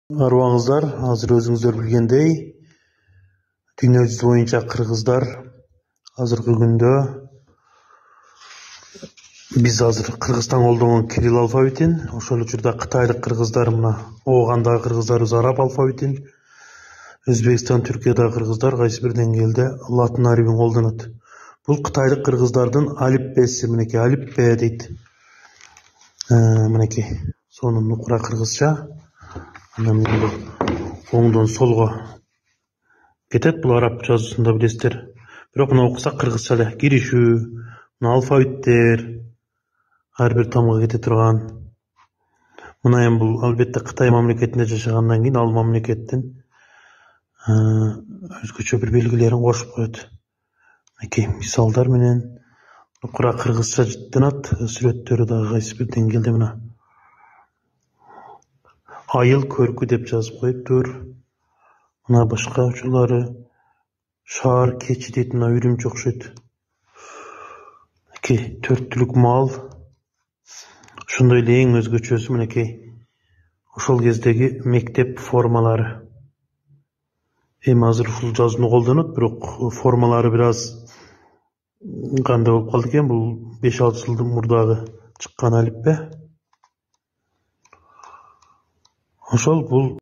Арбаңыздар, азыр өзүңүздөр билгендей, дүйнө жүзү боюнча кыргыздар азыркы күндө биз азыр Кыргызстан колдонгон кирилл алфавитин, ошол учурда кытайлык кыргыздар мына Оогандагы кыргыздарыбыз араб алфавитин, Өзбекстан, Түркиядагы кыргыздар кайсы бир деңгээлде латын арабин колдонот. Бул кытайлык кыргыздардын алипбеси, мынакей алипбе дейт. Мынакей сонун нукура кыргызча. Анан бул оңдон солго кетет, бул араб жазуусунда билесиздер. Бирок мына окусак кыргызча эле. Киришүү, мына алфавиттер ар бир тамга кете турган. Мына эми бул албетте Кытай мамлекетинде жашагандан кийин ал мамлекеттин өзгөчө бир белгилерин кошуп коет. Мынакей мисалдар менен нукура кыргызча жыттанат, сүрөттөрү дагы кайсы бир деңгээлде мына айыл көркү деп жазып коюптур. Мына башка учурлары шаар keçи дейт, мына үрүмчү окшойт. Мынакей төрттүлүк мал. Ошондой эле эң өзгөчөсү мынакей ошол кездеги мектеп формалары. Эми азыр ушул жазууну колдонот, бирок формалары бир аз кандай болуп калды экен, бул 5-6 жылдын мурдагы чыккан алиппе. Ошол бул